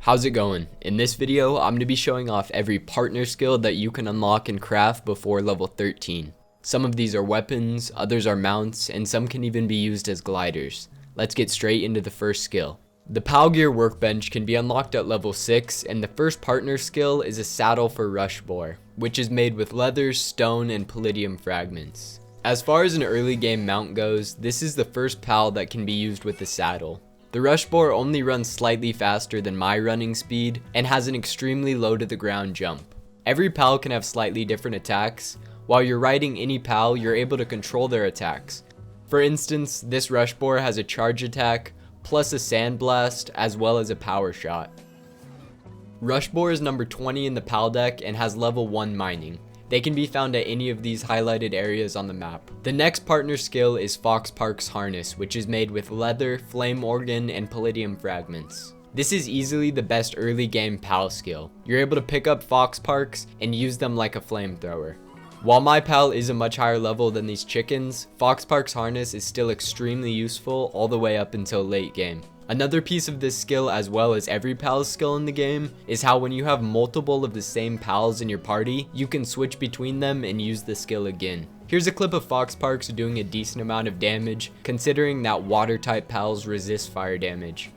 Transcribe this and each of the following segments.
How's it going? In this video, I'm going to be showing off every partner skill that you can unlock and craft before level 13. Some of these are weapons, others are mounts, and some can even be used as gliders. Let's get straight into the first skill. The Palworld workbench can be unlocked at level 6, and the first partner skill is a saddle for Rushoar, which is made with leather, stone, and palladium fragments. As far as an early game mount goes, this is the first pal that can be used with the saddle. The Rushoar only runs slightly faster than my running speed and has an extremely low to the ground jump. Every pal can have slightly different attacks. While you're riding any pal, you're able to control their attacks. For instance, this Rushoar has a charge attack, plus a sandblast, as well as a power shot. Rushoar is number 20 in the pal deck and has level 1 mining. They can be found at any of these highlighted areas on the map. The next partner skill is Foxpark's harness, which is made with leather, flame organ, and palladium fragments. This is easily the best early game pal skill. You're able to pick up Foxparks and use them like a flamethrower. While my pal is a much higher level than these chickens, Foxpark's harness is still extremely useful all the way up until late game. Another piece of this skill, as well as every pal's skill in the game, is how when you have multiple of the same pals in your party, you can switch between them and use the skill again. Here's a clip of Foxparks doing a decent amount of damage, considering that water type pals resist fire damage.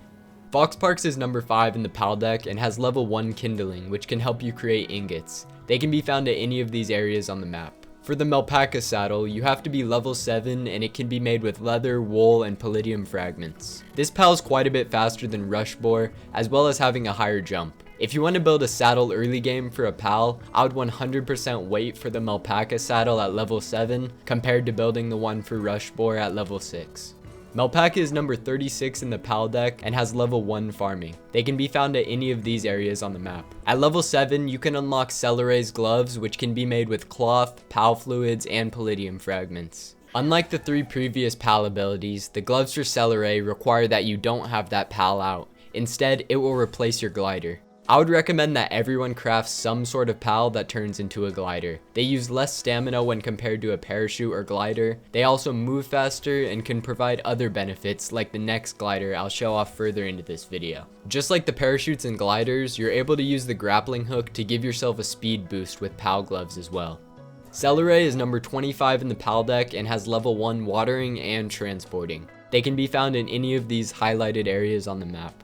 Foxparks is number 5 in the pal deck and has level 1 kindling, which can help you create ingots. They can be found at any of these areas on the map. For the Melpaca Saddle, you have to be level 7 and it can be made with leather, wool, and palladium fragments. This pal is quite a bit faster than Rushoar, as well as having a higher jump. If you want to build a saddle early game for a pal, I would 100% wait for the Melpaca Saddle at level 7 compared to building the one for Rushoar at level 6. Melpaca is number 36 in the pal deck and has level 1 farming. They can be found at any of these areas on the map. At level 7, you can unlock Celaray's gloves, which can be made with cloth, pal fluids, and palladium fragments. Unlike the 3 previous pal abilities, the gloves for Celaray require that you don't have that pal out. Instead, it will replace your glider. I would recommend that everyone crafts some sort of pal that turns into a glider. They use less stamina when compared to a parachute or glider. They also move faster and can provide other benefits like the next glider I'll show off further into this video. Just like the parachutes and gliders, you're able to use the grappling hook to give yourself a speed boost with pal gloves as well. Celaray is number 25 in the pal deck and has level 1 watering and transporting. They can be found in any of these highlighted areas on the map.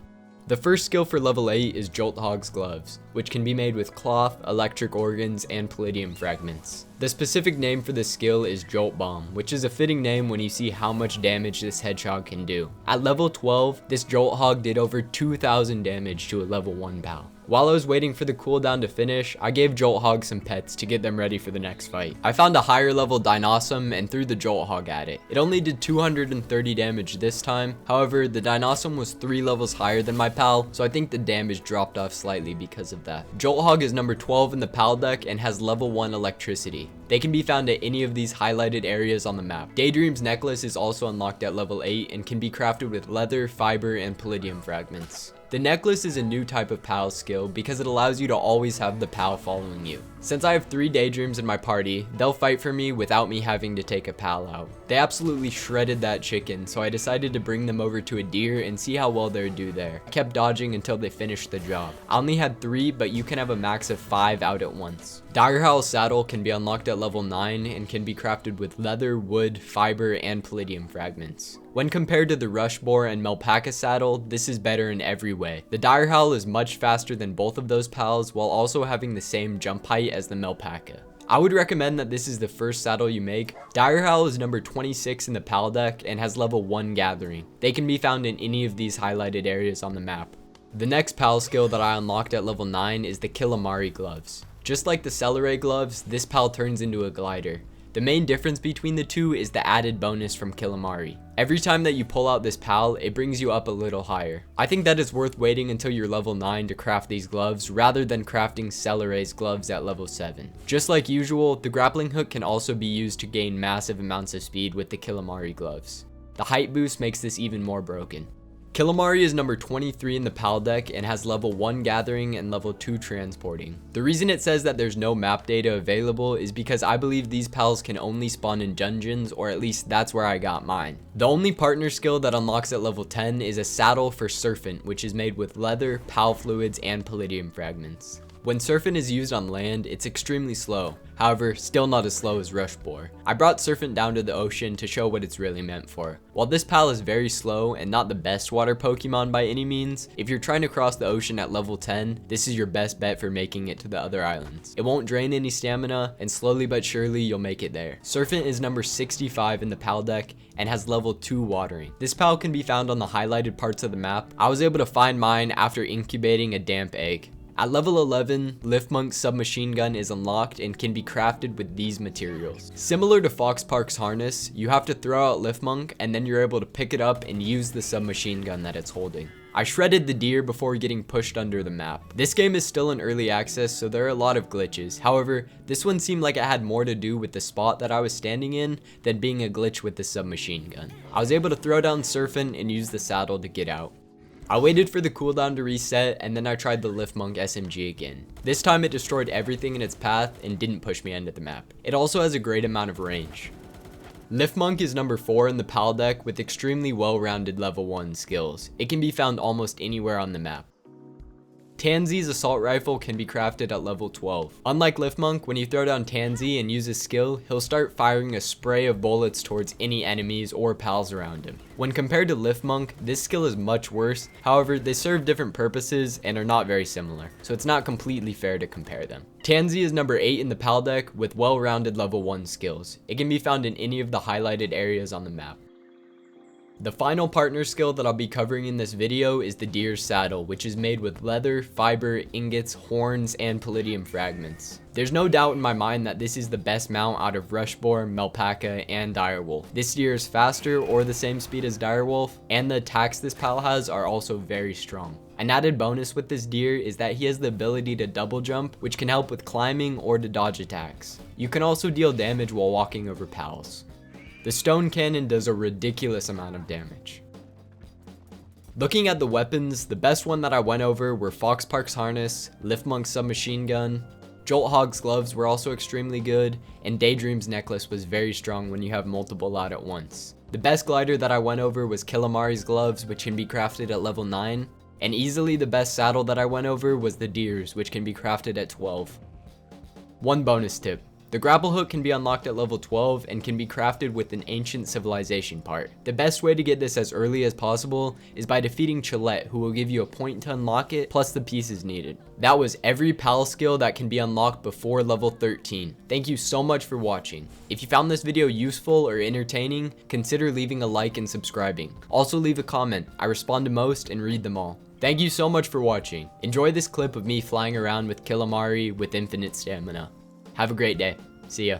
The first skill for level 8 is Jolthog's gloves, which can be made with cloth, electric organs, and palladium fragments. The specific name for this skill is Jolt Bomb, which is a fitting name when you see how much damage this hedgehog can do. At level 12, this Jolthog did over 2,000 damage to a level 1 pal. While I was waiting for the cooldown to finish, I gave Jolthog some pets to get them ready for the next fight. I found a higher level Dinosum and threw the Jolthog at it. It only did 230 damage this time. However, the Dinosum was 3 levels higher than my pal, so I think the damage dropped off slightly because of that. Jolthog is number 12 in the pal deck and has level 1 electricity. They can be found at any of these highlighted areas on the map. Daedream's necklace is also unlocked at level 8 and can be crafted with leather, fiber, and palladium fragments. The necklace is a new type of pal skill because it allows you to always have the pal following you. Since I have 3 Daedreams in my party, they'll fight for me without me having to take a pal out. They absolutely shredded that chicken, so I decided to bring them over to a deer and see how well they would do there. I kept dodging until they finished the job. I only had 3, but you can have a max of 5 out at once. Direhowl Saddle can be unlocked at level 9 and can be crafted with leather, wood, fiber, and palladium fragments. When compared to the Rushoar and Melpaca Saddle, this is better in every way. The Direhowl is much faster than both of those pals while also having the same jump height as the Melpaca. I would recommend that this is the first saddle you make. Direhowl is number 26 in the pal deck and has level 1 gathering. They can be found in any of these highlighted areas on the map. The next pal skill that I unlocked at level 9 is the Killamari gloves. Just like the Celaray gloves, this pal turns into a glider. The main difference between the two is the added bonus from Killamari. Every time that you pull out this pal, it brings you up a little higher. I think that it's worth waiting until you're level 9 to craft these gloves rather than crafting Celaray's gloves at level 7. Just like usual, the grappling hook can also be used to gain massive amounts of speed with the Killamari gloves. The height boost makes this even more broken. Killamari is number 23 in the PAL deck and has level 1 gathering and level 2 transporting. The reason it says that there's no map data available is because I believe these pals can only spawn in dungeons, or at least that's where I got mine. The only partner skill that unlocks at level 10 is a saddle for Surfent, which is made with leather, PAL fluids, and palladium fragments. When Surfent is used on land, it's extremely slow, however, still not as slow as Rushoar. I brought Surfent down to the ocean to show what it's really meant for. While this pal is very slow and not the best water Pokemon by any means, if you're trying to cross the ocean at level 10, this is your best bet for making it to the other islands. It won't drain any stamina, and slowly but surely you'll make it there. Surfent is number 65 in the PAL deck and has level 2 watering. This pal can be found on the highlighted parts of the map. I was able to find mine after incubating a damp egg. At level 11, Lifmunk's submachine gun is unlocked and can be crafted with these materials. Similar to Foxpark's harness, you have to throw out Lifmunk and then you're able to pick it up and use the submachine gun that it's holding. I shredded the deer before getting pushed under the map. This game is still in early access, so there are a lot of glitches. However, this one seemed like it had more to do with the spot that I was standing in than being a glitch with the submachine gun. I was able to throw down Surfent and use the saddle to get out. I waited for the cooldown to reset and then I tried the Lifmunk SMG again. This time it destroyed everything in its path and didn't push me under the map. It also has a great amount of range. Lifmunk is number 4 in the PAL deck with extremely well-rounded level 1 skills. It can be found almost anywhere on the map. Tanzee's assault rifle can be crafted at level 12. Unlike Lifmunk, when you throw down Tanzee and use his skill, he'll start firing a spray of bullets towards any enemies or pals around him. When compared to Lifmunk, this skill is much worse. However, they serve different purposes and are not very similar, so it's not completely fair to compare them. Tanzee is number 8 in the PAL deck with well-rounded level 1 skills. It can be found in any of the highlighted areas on the map. The final partner skill that I'll be covering in this video is the Eikthyrdeer Saddle, which is made with leather, fiber, ingots, horns, and palladium fragments. There's no doubt in my mind that this is the best mount out of Rushoar, Melpaca, and Direwolf. This deer is faster or the same speed as Direwolf, and the attacks this pal has are also very strong. An added bonus with this deer is that he has the ability to double jump, which can help with climbing or to dodge attacks. You can also deal damage while walking over pals. The stone cannon does a ridiculous amount of damage. Looking at the weapons, the best one that I went over were Foxpark's harness, Lifmunk's submachine gun, Jolthog's gloves were also extremely good, and Daedream's necklace was very strong when you have multiple out at once. The best glider that I went over was Killamari's gloves, which can be crafted at level 9, and easily the best saddle that I went over was the deer's, which can be crafted at 12. One bonus tip. The grapple hook can be unlocked at level 12 and can be crafted with an ancient civilization part. The best way to get this as early as possible is by defeating Celaray, who will give you a point to unlock it plus the pieces needed. That was every PAL skill that can be unlocked before level 13. Thank you so much for watching. If you found this video useful or entertaining, consider leaving a like and subscribing. Also leave a comment. I respond to most and read them all. Thank you so much for watching. Enjoy this clip of me flying around with Killamari with infinite stamina. Have a great day. See ya.